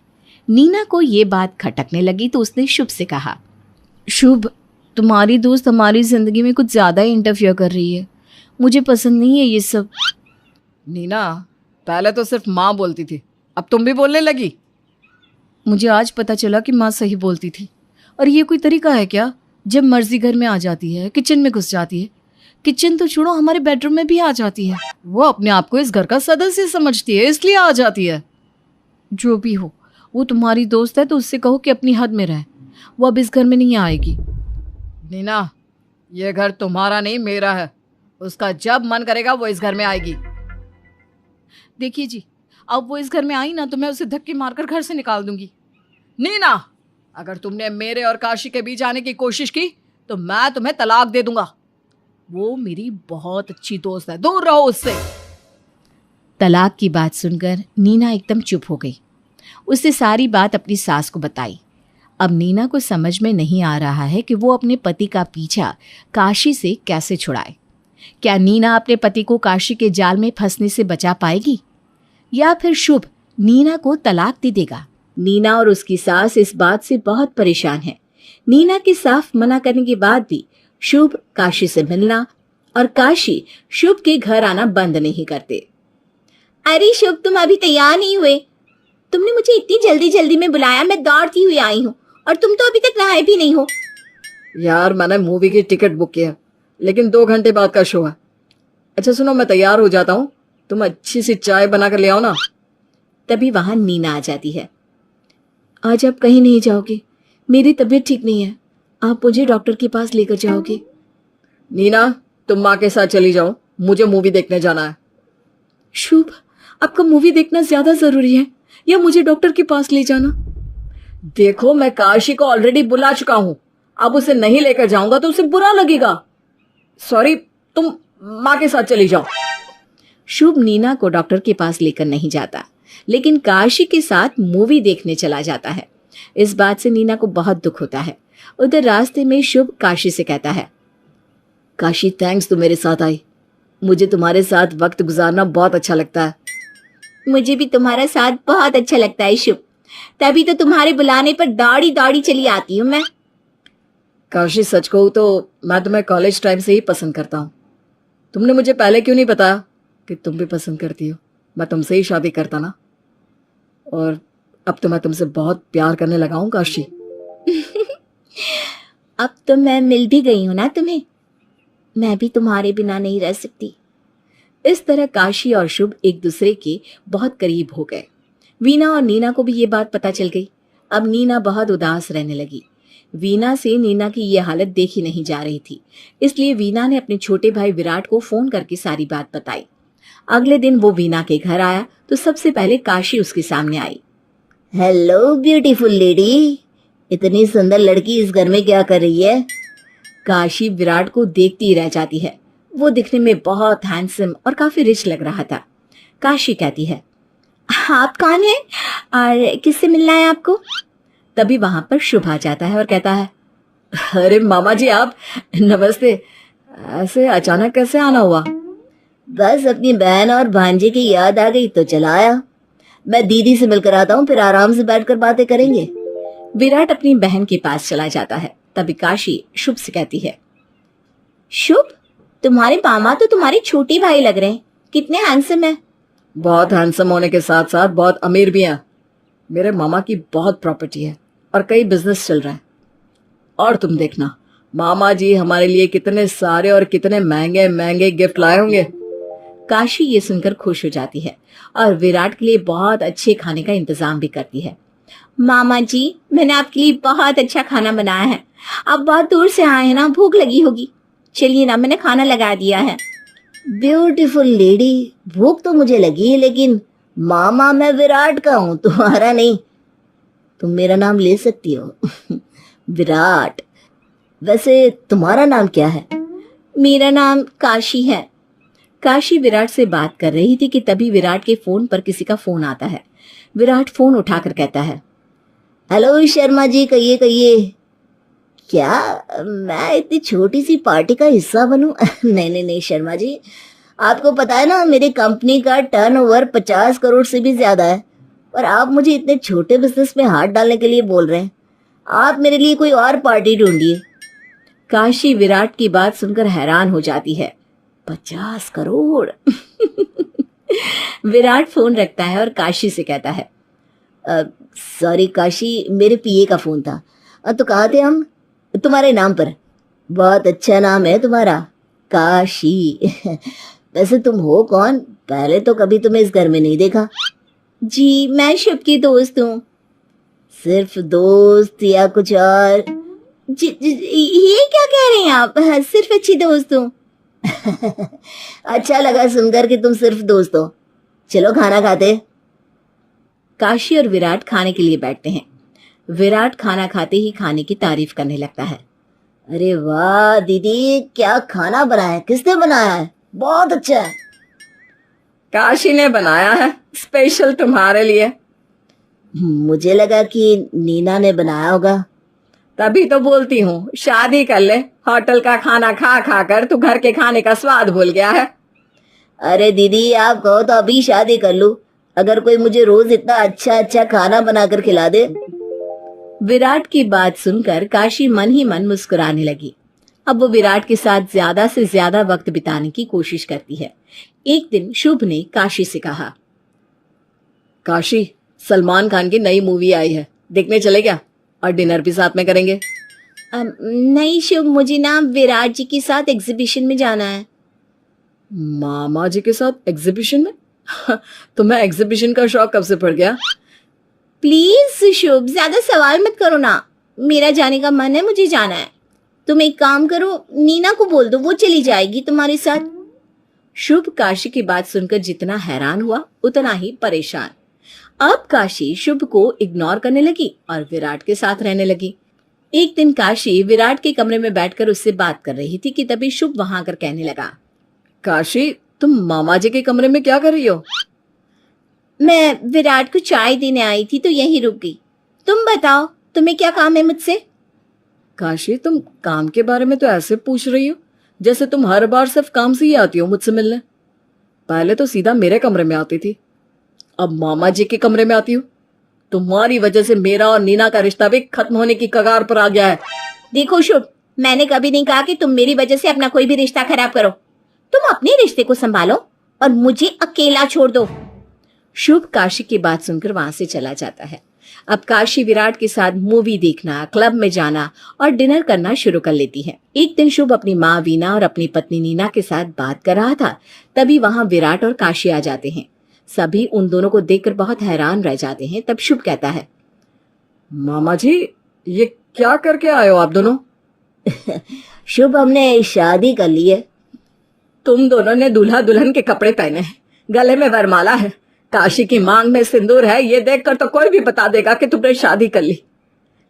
नीना को ये बात खटकने लगी तो उसने शुभ से कहा, शुभ तुम्हारी दोस्त हमारी जिंदगी में कुछ ज़्यादा ही इंटरफियर कर रही है, मुझे पसंद नहीं है ये सब। नीना पहले तो सिर्फ माँ बोलती थी, अब तुम भी बोलने लगी। मुझे आज पता चला कि माँ सही बोलती थी। और ये कोई तरीका है क्या? जब मर्जी घर में आ जाती है, किचन में घुस जाती है। किचन तो छोड़ो, हमारे बेडरूम में भी आ जाती है। वो अपने आप को इस घर का सदस्य समझती है, इसलिए आ जाती है। जो भी हो, वो तुम्हारी दोस्त है तो उससे कहो कि अपनी हद में रहे। वो अब इस घर में नहीं आएगी। नीना ये घर तुम्हारा नहीं मेरा है, उसका जब मन करेगा वो इस घर में आएगी। देखिए जी, अब वो इस घर में आई ना तो मैं उसे धक्के मारकर घर से निकाल दूंगी। नीना, अगर तुमने मेरे और काशी के बीच आने की कोशिश की तो मैं तुम्हें तलाक दे दूंगा। वो मेरी बहुत अच्छी दोस्त है, दूर रहो उससे। तलाक की बात सुनकर नीना एकदम चुप हो गई। उसने सारी बात अपनी सास को बताई। अब नीना को समझ में नहीं आ रहा है कि वो अपने पति का पीछा काशी से कैसे छुड़ाए। क्या नीना अपने पति को काशी के जाल में फंसने से बचा पाएगी, या फिर शुभ नीना को तलाक दे देगा? नीना और उसकी सास इस बात से बहुत परेशान है। नीना के साफ मना करने के बाद भी शुभ काशी से मिलना और काशी शुभ के घर आना बंद नहीं करते। अरे शुभ, तुम अभी तैयार नहीं हुए? तुमने मुझे इतनी जल्दी जल्दी में बुलाया, मैं दौड़ती हुई आई हूँ, और तुम तो अभी तक नहाए भी नहीं हो। यार, मैंने मूवी की टिकट बुक किया, लेकिन 2 घंटे बाद का शो है। अच्छा सुनो, मैं तैयार हो जाता हूँ, तुम अच्छी सी चाय बना कर ले आओ ना। तभी वहां नीना आ जाती है। आज आप कहीं नहीं जाओगे? मेरी तबीयत ठीक नहीं है, आप मुझे डॉक्टर के पास लेकर जाओगे? नीना, तुम माँ के साथ चली जाओ, मुझे मूवी देखने जाना है। शुभ, आपका मूवी देखना ज्यादा जरूरी है या मुझे डॉक्टर के पास ले जाना? देखो, मैं काशी को ऑलरेडी बुला चुका हूँ, अब उसे नहीं लेकर जाऊंगा तो उसे बुरा लगेगा। सॉरी, तुम माँ के साथ चली जाओ। शुभ नीना को डॉक्टर के पास लेकर नहीं जाता, लेकिन काशी के साथ मूवी देखने चला जाता है। इस बात से नीना को बहुत दुख होता है। उधर रास्ते में शुभ काशी से कहता है, काशी, थैंक्स, तुम मेरे साथ आई। मुझे तुम्हारे साथ वक्त गुजारना बहुत अच्छा लगता है। मुझे भी तुम्हारा साथ बहुत अच्छा लगता है शुभ, तभी तो तुम्हारे बुलाने पर दौड़ी दौड़ी चली आती हूँ मैं। काशी, सच कहूँ तो मैं तुम्हें कॉलेज टाइम से ही पसंद करता हूँ। तुमने मुझे पहले क्यों नहीं बताया कि तुम भी पसंद करती हो? मैं तुमसे ही शादी करता ना। और अब तो मैं तुमसे बहुत प्यार करने लगा हूँ काशी। अब तो मैं मिल भी गई हूं ना तुम्हें, मैं भी तुम्हारे बिना नहीं रह सकती। इस तरह काशी और शुभ एक दूसरे के बहुत करीब हो गए। वीना और नीना को भी ये बात पता चल गई। अब नीना बहुत उदास रहने लगी। वीना से नीना की ये हालत देखी नहीं जा रही थी, इसलिए वीना ने अपने छोटे भाई विराट को फोन करके सारी बात बताई। अगले दिन वो वीना के घर आया तो सबसे पहले काशी उसके सामने आई। हेलो ब्यूटीफुल लेडी, इतनी सुंदर लड़की इस घर में क्या कर रही है? काशी विराट को देखती रह जाती है। वो दिखने में बहुत हैंडसम और काफी रिच लग रहा था। काशी कहती है, आप कौन हैं और किससे मिलना है आपको? तभी वहां पर शुभ आ जाता है और कहता है, अरे मामा जी, आप, नमस्ते। ऐसे अचानक कैसे आना हुआ? बस अपनी बहन और भांजे की याद आ गई तो चला आया। मैं दीदी से मिलकर आता हूँ, फिर आराम से बैठकर बातें करेंगे। विराट अपनी बहन के पास चला जाता है। तभी काशी शुभ से कहती है, शुभ, तुम्हारे मामा तो तुम्हारे छोटे भाई लग रहे हैं, कितने हैंडसम है। बहुत हैंडसम होने के साथ साथ बहुत अमीर भी हैं। मेरे मामा की बहुत प्रॉपर्टी है और कई बिजनेस चल रहा है। और तुम देखना, मामा जी हमारे लिए कितने सारे और कितने महंगे महंगे गिफ्ट लाए होंगे। काशी ये सुनकर खुश हो जाती है और विराट के लिए बहुत अच्छे खाने का इंतजाम भी करती है। मामा जी, मैंने आपके लिए बहुत अच्छा खाना बनाया है, आप बहुत दूर से आए हैं ना, भूख लगी होगी। चलिए ना, मैंने खाना लगा दिया है। ब्यूटीफुल लेडी, भूख तो मुझे लगी है, लेकिन मामा मैं विराट का हूँ, तुम्हारा नहीं। तुम मेरा नाम ले सकती हो। विराट। वैसे तुम्हारा नाम क्या है? मेरा नाम काशी है। काशी विराट से बात कर रही थी कि तभी विराट के फोन पर किसी का फोन आता है। विराट फोन उठाकर कहता है, हेलो शर्मा जी, कहिए कहिए। क्या मैं इतनी छोटी सी पार्टी का हिस्सा बनूं? नहीं नहीं नहीं शर्मा जी, आपको पता है ना मेरी कंपनी का टर्नओवर 50 करोड़ से भी ज्यादा है, और आप मुझे इतने छोटे बिजनेस में हाथ डालने के लिए बोल रहे हैं। आप मेरे लिए कोई और पार्टी ढूंढिए। काशी विराट की बात सुनकर हैरान हो जाती है। 50 करोड़। विराट फोन रखता है और काशी से कहता है, सॉरी काशी, मेरे पीए का फोन था। तो कहाँ थे हम? तुम्हारे नाम पर। बहुत अच्छा नाम है तुम्हारा, काशी। वैसे तुम हो कौन? पहले तो कभी तुम्हें इस घर में नहीं देखा। जी, मैं शुभ की दोस्त हूँ। सिर्फ दोस्त या कुछ और? जी, ये क्या कह रहे हैं आप? सिर्फ अच्छी दोस्त हूँ। अच्छा लगा सुनकर कि तुम सिर्फ दोस्त हो। चलो खाना खाते। काशी और विराट खाने के लिए बैठते हैं। विराट खाना खाते ही खाने की तारीफ करने लगता है। अरे वाह दीदी, क्या खाना बनाया है, किसने बनाया है? बहुत अच्छा है। काशी ने बनाया है, स्पेशल तुम्हारे लिए। मुझे लगा कि नीना ने बनाया होगा। तभी तो बोलती हूँ शादी कर ले। होटल का खाना खा खा कर तू घर के खाने का स्वाद भूल गया है। अरे दीदी, आप कहो तो अभी शादी कर लूं, अगर कोई मुझे रोज इतना अच्छा अच्छा खाना बनाकर खिला दे। विराट की बात सुनकर काशी मन ही मन मुस्कुराने लगी। अब वो विराट के साथ ज्यादा से ज्यादा वक्त बिताने की कोशिश करती है। एक दिन शुभ ने काशी से कहा, काशी, सलमान खान की नई मूवी आई है, देखने चले क्या? और डिनर भी साथ में करेंगे। नहीं शुभ, मुझे ना विराट जी के साथ एग्जीबिशन में जाना है। मामा जी के साथ एग्जीबिशन में? तुम्हें एग्जीबिशन का शौक कब से पड़ गया? प्लीज शुभ, ज्यादा सवाल मत करो ना। मेरा जाने का मन है, मुझे जाना है। तुम एक काम करो, नीना को बोल दो, वो चली जाएगी तुम्हारे साथ। शुभ काशी की बात सुनकर जितना हैरान हुआ उतना ही परेशान। अब काशी शुभ को इग्नोर करने लगी और विराट के साथ रहने लगी। एक दिन काशी विराट के कमरे में बैठकर उससे बात कर रही थी कि तभी शुभ वहां आकर कहने लगा, काशी, तुम मामा जी के कमरे में क्या कर रही हो? मैं विराट को चाय देने आई थी तो यहीं रुक गई। तुम बताओ, तुम्हें क्या काम है मुझसे? काशी, तुम काम के बारे में तो ऐसे पूछ रही हो जैसे तुम हर बार सिर्फ काम से ही आती हो मुझसे मिलने। पहले तो सीधा मेरे कमरे में आती थी, अब मामा जी के कमरे में आती हो। तुम्हारी वजह से मेरा और नीना का रिश्ता भी खत्म होने की कगार पर आ गया है। देखो शुभ, मैंने कभी नहीं कहा कि तुम मेरी वजह से अपना कोई भी रिश्ता खराब करो। तुम अपने रिश्ते को संभालो और मुझे अकेला छोड़ दो। शुभ काशी की बात सुनकर वहां से चला जाता है। अब काशी विराट के साथ मूवी देखना, क्लब में जाना और डिनर करना शुरू कर लेती है। एक दिन शुभ अपनी माँ वीना और अपनी पत्नी नीना के साथ बात कर रहा था, तभी वहां विराट और काशी आ जाते हैं। सभी उन दोनों को देखकर बहुत हैरान रह जाते हैं। तब शुभ कहता है, मामा जी, ये क्या करके आए हो आप दोनों? शुभ, हमने शादी कर ली है। तुम दोनों ने दूल्हा दुल्हन के कपड़े पहने हैं, गले में वरमाला है, काशी की मांग में सिंदूर है। ये देखकर तो कोई भी बता देगा कि तुमने शादी कर ली।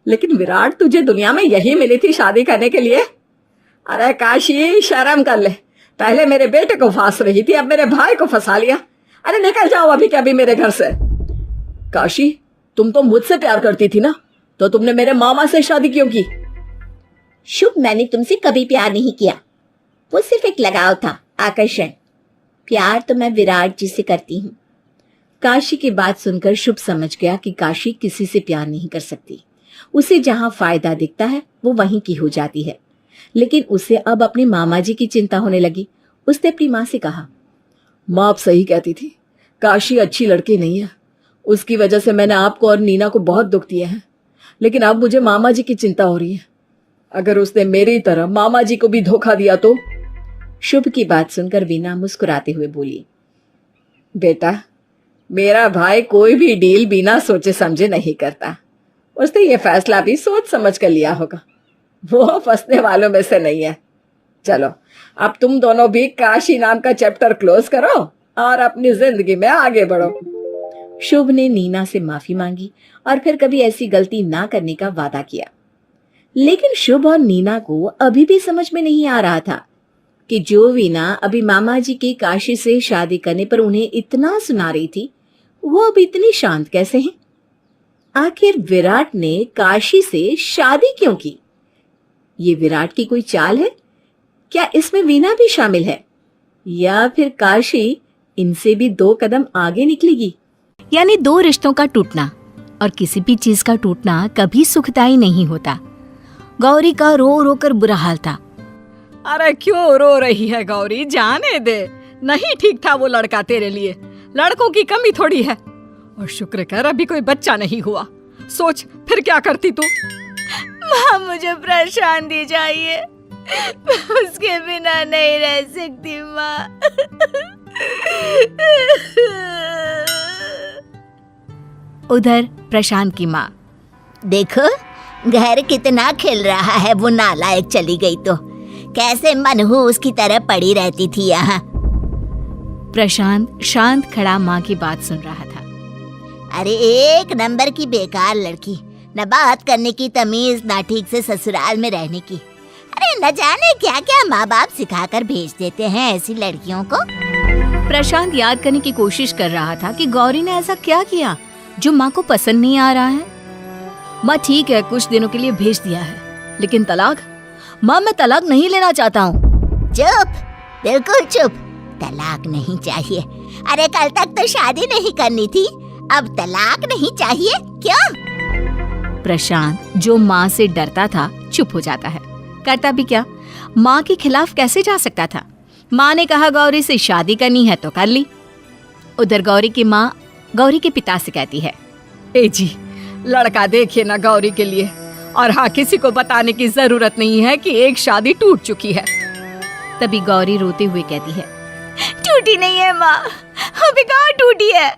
लेकिन विराट, तुझे दुनिया में यही मिली थी शादी करने के लिए? अरे काशी, शर्म कर ले। पहले मेरे बेटे को फांस रही थी, अब मेरे भाई को फंसा लिया। अरे निकल जाओ अभी के अभी मेरे घर से। काशी, तुम तो मुझसे प्यार करती थी ना, तो तुमने मेरे मामा से शादी क्यों की? शुभ, मैंने तुमसे कभी प्यार नहीं किया, वो सिर्फ एक लगाव था, आकर्षण। प्यार तो मैं विराट जी से करती हूँ। काशी की बात सुनकर शुभ समझ गया कि काशी किसी से प्यार नहीं कर सकती। उसे जहां फायदा दिखता है वो वहीं की हो जाती है। लेकिन उसे अब अपने मामा जी की चिंता होने लगी। उसने अपनी माँ से कहा, माँ, आप सही कहती थी, काशी अच्छी लड़की नहीं है। उसकी वजह से मैंने आपको और नीना को बहुत दुख दिया है। लेकिन अब मुझे मामा जी की चिंता हो रही है। अगर उसने मेरी तरह मामा जी को भी धोखा दिया तो? शुभ की बात सुनकर वीना मुस्कुराते हुए बोली, बेटा, मेरा भाई कोई भी डील बिना सोचे समझे नहीं करता। उसने ये फैसला भी सोच समझ कर लिया होगा। वो फंसने वालों में से नहीं है। चलो, अब तुम दोनों भी काशी नाम का चैप्टर क्लोज करो और अपनी जिंदगी में आगे बढ़ो। शुभ ने नीना से माफी मांगी और फिर कभी ऐसी गलती ना करने का वादा किया। लेकिन शुभ और नीना को अभी भी समझ में नहीं आ रहा था कि जो वीना अभी मामा जी के काशी से शादी करने पर उन्हें इतना सुना रही थी, वो अब इतनी शांत कैसे हैं? आखिर विराट ने काशी से शादी क्यों की? ये विराट की कोई चाल है? क्या इसमें वीना भी शामिल है? या फिर काशी इनसे भी 2 कदम आगे निकलेगी? यानी 2 रिश्तों का टूटना और किसी भी चीज का टूटना कभी सुखदायी नहीं होता। गौरी का रो रो कर बुरा हाल था। अरे क्यों रो रही है गौरी? जाने दे, नहीं ठीक था वो लड़का तेरे लिए। लड़कों की कमी थोड़ी है। और शुक्र कर अभी कोई बच्चा नहीं हुआ। सोच फिर क्या करती तू? माँ, मुझे प्रशांत ही चाहिए, उसके बिना नहीं रह सकती माँ। उधर प्रशांत की माँ, देखो घर कितना खिल रहा है, वो नालायक चली गई तो कैसे मनहूस की तरह पड़ी रहती थी यहाँ। प्रशांत शांत खड़ा माँ की बात सुन रहा था। अरे एक नंबर की बेकार लड़की, न बात करने की तमीज, ना ठीक से ससुराल में रहने की। अरे न जाने क्या क्या माँ बाप सिखाकर भेज देते हैं ऐसी लड़कियों को। प्रशांत याद करने की कोशिश कर रहा था कि गौरी ने ऐसा क्या किया जो माँ को पसंद नहीं आ रहा है। माँ ठीक है, कुछ दिनों के लिए भेज दिया है, लेकिन तलाक? माँ मैं तलाक नहीं लेना चाहता हूँ। चुप, बिल्कुल चुप। तलाक नहीं चाहिए। अरे कल तक तो शादी नहीं करनी थी, अब तलाक नहीं चाहिए क्यों? प्रशांत जो माँ से डरता था चुप हो जाता है। करता भी क्या, माँ के खिलाफ कैसे जा सकता था। माँ ने कहा गौरी से शादी करनी है तो कर ली। उधर गौरी की माँ गौरी के पिता से कहती है, ए जी, लड़का देखिए ना गौरी के लिए, और हाँ किसी को बताने की जरूरत नहीं है कि एक शादी टूट चुकी है। तभी गौरी रोते हुए कहती है, टूटी नहीं है माँ, अभी कहाँ टूटी है,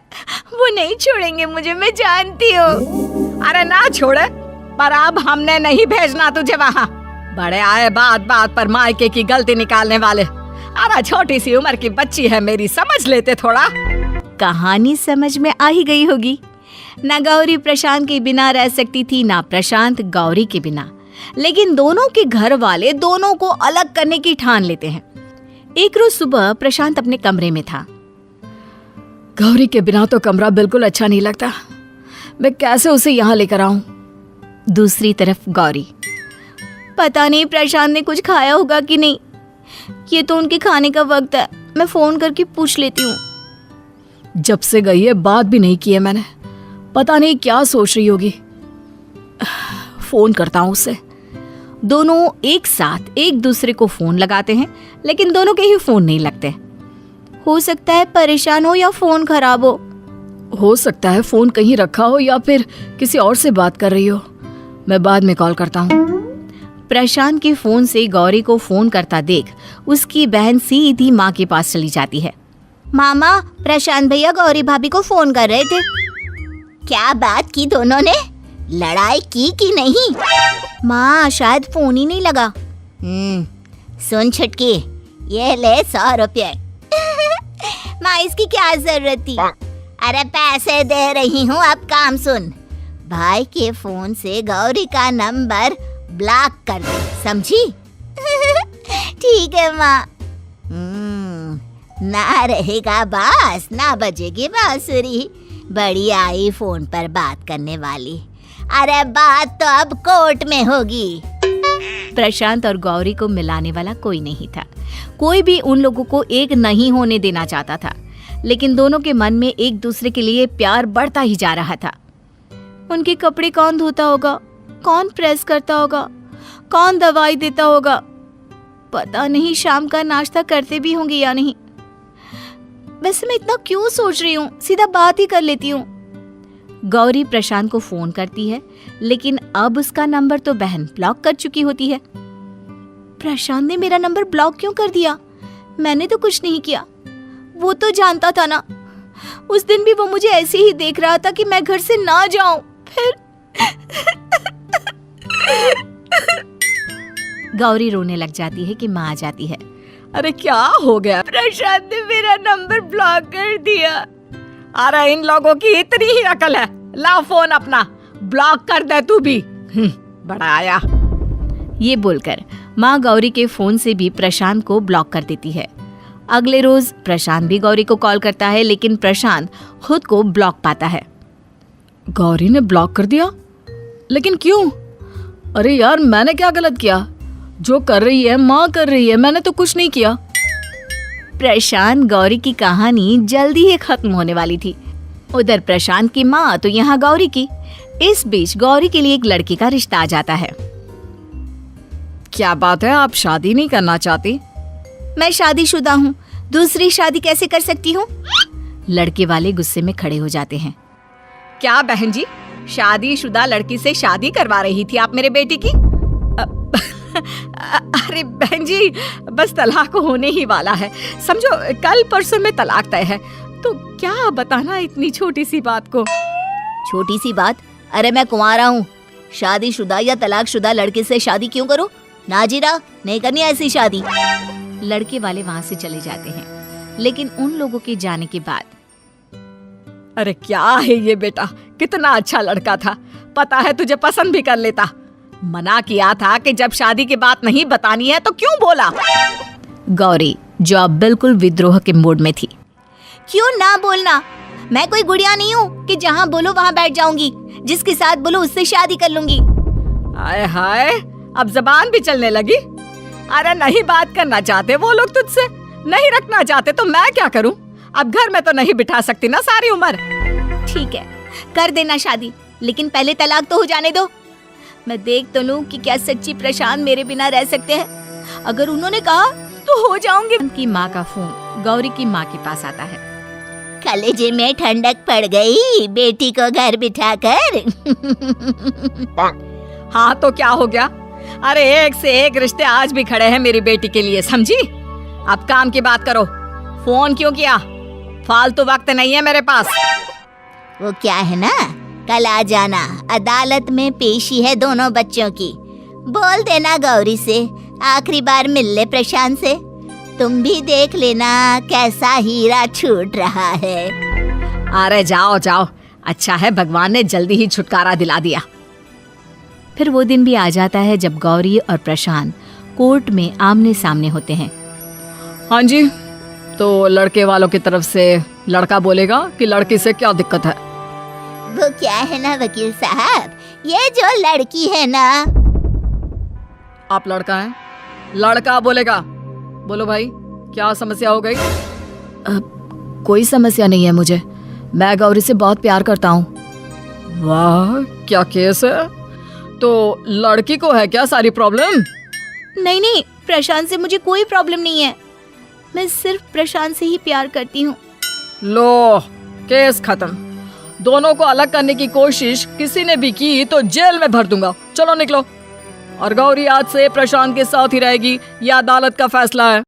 वो नहीं छोड़ेंगे मुझे, मैं जानती हूँ। अरे ना छोड़े, पर अब हमने नहीं भेजना तुझे वहाँ। बड़े आए बात बात पर मायके की गलती निकालने वाले। अरे छोटी सी उम्र की बच्ची है मेरी, समझ लेते थोड़ा। कहानी समझ में आ ही गई होगी। ना गौरी प्रशांत के बिना रह सकती थी, ना प्रशांत गौरी के बिना। लेकिन दोनों के घर वाले दोनों को अलग करने की ठान लेते हैं। एक रोज सुबह प्रशांत अपने कमरे में था। गौरी के बिना तो कमरा बिल्कुल अच्छा नहीं लगता, मैं कैसे उसे यहाँ लेकर आऊं? दूसरी तरफ गौरी, पता नहीं प्रशांत ने कुछ खाया होगा कि नहीं, ये तो उनके खाने का वक्त है, मैं फोन करके पूछ लेती हूँ। जब से गई है बात भी नहीं की है मैंने, पता नहीं क्या सोच रही होगी। फोन करता हूँ उससे। दोनों एक साथ एक दूसरे को फोन लगाते हैं, लेकिन दोनों के ही फोन नहीं लगते। हो सकता है परेशान हो या फोन खराब हो सकता है फोन कहीं रखा हो या फिर किसी और से बात कर रही हो। मैं बाद में कॉल करता हूँ। प्रशांत के फोन से गौरी को फोन करता देख उसकी बहन सीधी माँ के पास चली जाती है। मामा, प्रशांत भैया गौरी भाभी को फोन कर रहे थे। क्या बात की दोनों ने? लड़ाई की कि नहीं? माँ शायद फोन ही नहीं लगा। सुन छुटकी, ये ले 100 रुपये। माँ इसकी क्या जरूरत थी? अरे पैसे दे रही हूँ, अब काम सुन। भाई के फोन से गौरी का नंबर ब्लॉक कर दे, समझी? ठीक है माँ। ना रहेगा बास, ना बजेगी बांसुरी, बड़ी आई फोन पर बात करने वाली। अरे बात तो अब कोर्ट में होगी। प्रशांत और गौरी को मिलाने वाला कोई नहीं था। कोई भी उन लोगों को एक नहीं होने देना चाहता था, लेकिन दोनों के मन में एक दूसरे के लिए प्यार बढ़ता ही जा रहा था। उनके कपड़े कौन धोता होगा, कौन प्रेस करता होगा, कौन दवाई देता होगा, पता नहीं शाम का नाश्ता करते भी होंगे या नहीं। वैसे मैं इतना क्यों सोच रही हूँ, सीधा बात ही कर लेती हूँ। गौरी प्रशांत को फोन करती है, लेकिन अब उसका नंबर तो बहन ब्लॉक कर चुकी होती है। प्रशांत ने मेरा नंबर ब्लॉक क्यों कर दिया? मैंने तो कुछ नहीं किया, वो तो जानता था ना। उस दिन भी वो मुझे ऐसे ही देख रहा था कि मैं घर से ना जाऊं। फिर गौरी रोने लग जाती है कि माँ आ जाती है। अरे क्या हो गया? प्रशांत ने मेरा नंबर ब्लॉक कर दिया। अरे इन लोगों की इतनी ही अकल है, ला फोन अपना, ब्लॉक कर दे तू भी। बड़ा आया। ये बोलकर माँ गौरी के फोन से भी प्रशांत को ब्लॉक कर देती है। अगले रोज प्रशांत भी गौरी को कॉल करता है, लेकिन प्रशांत खुद को ब्लॉक पाता है। गौरी ने ब्लॉक कर दिया, लेकिन क्यों? अरे यार मैंने क्या गलत किया? जो कर रही है माँ कर रही है, मैंने तो कुछ नहीं किया। प्रशांत गौरी की कहानी जल्दी ही खत्म होने वाली थी। उधर प्रशांत की माँ तो यहाँ गौरी की। इस बीच गौरी के लिए एक लड़के का रिश्ता आ जाता है। क्या बात है, आप शादी नहीं करना चाहती? मैं शादीशुदा हूँ, दूसरी शादी कैसे कर सकती हूँ? लड़के वाले गुस्से में खड़े हो जाते हैं। क्या बहन जी, शादीशुदा लड़की से शादी करवा रही थी आप मेरे बेटे की? अरे बहन जी, बस तलाक होने ही वाला है, समझो कल परसों में तलाक तय है, तो क्या बताना इतनी छोटी सी बात को। छोटी सी बात? अरे मैं कुंवारा हूँ, शादीशुदा या तलाकशुदा लड़के से शादी क्यों करूँ? नाजीरा, नहीं करनी ऐसी शादी। लड़के वाले वहाँ से चले जाते हैं। लेकिन उन लोगों के जाने के बाद अरे क्या है ये बेटा, कितना अच्छा लड़का था, पता है तुझे पसंद भी कर लेता। मना किया था कि जब शादी की बात नहीं बतानी है तो क्यों बोला। गौरी जो अब बिल्कुल विद्रोह के मूड में थी। क्यों ना बोलना, मैं कोई गुड़िया नहीं हूँ कि जहाँ बोलो वहाँ बैठ जाऊंगी, जिसके साथ बोलो उससे शादी कर लूंगी। आए हाय, अब जबान भी चलने लगी। अरे नहीं बात करना चाहते वो लोग तुझसे, नहीं रखना चाहते तो मैं क्या करूं? अब घर में तो नहीं बिठा सकती ना सारी उम्र। ठीक है, कर देना शादी, लेकिन पहले तलाक तो हो जाने दो। मैं देख तो लूं कि क्या सच्ची प्रशांत मेरे बिना रह सकते हैं। अगर उन्होंने कहा तो हो जाऊंगी। की माँ का फोन गौरी की माँ के पास आता है। कलेजे में ठंडक पड़ गई बेटी को घर बिठाकर। हाँ तो क्या हो गया? अरे एक से एक रिश्ते आज भी खड़े हैं मेरी बेटी के लिए, समझी? अब काम की बात करो। फोन क्यों किया? फालतू वक्त नहीं है मेरे पास। वो क्या है ना, कल आ जाना, अदालत में पेशी है दोनों बच्चों की। बोल देना गौरी से आखिरी बार मिल ले प्रशांत से। तुम भी देख लेना कैसा हीरा छूट रहा है। अरे जाओ जाओ, अच्छा है भगवान ने जल्दी ही छुटकारा दिला दिया। फिर वो दिन भी आ जाता है जब गौरी और प्रशांत कोर्ट में आमने सामने होते हैं। हाँ जी, तो लड़के वालों की तरफ से लड़का बोलेगा कि लड़की से क्या दिक्कत है। वो क्या है ना वकील साहब, ये जो लड़की है ना। आप लड़का हैं? लड़का बोलेगा। बोलो भाई, क्या समस्या हो गई? कोई समस्या नहीं है मुझे, मैं गौरी से बहुत प्यार करता हूँ। वाह, क्या केस है? तो लड़की को है क्या सारी प्रॉब्लम? नहीं नहीं, प्रशांत से मुझे कोई प्रॉब्लम नहीं है, मैं सिर्फ प्रशांत से ही प्यार करती हूँ। लो, केस खत्म। दोनों को अलग करने की कोशिश किसी ने भी की तो जेल में भर दूंगा। चलो निकलो। और गौरी आज से प्रशांत के साथ ही रहेगी, यह अदालत का फैसला है।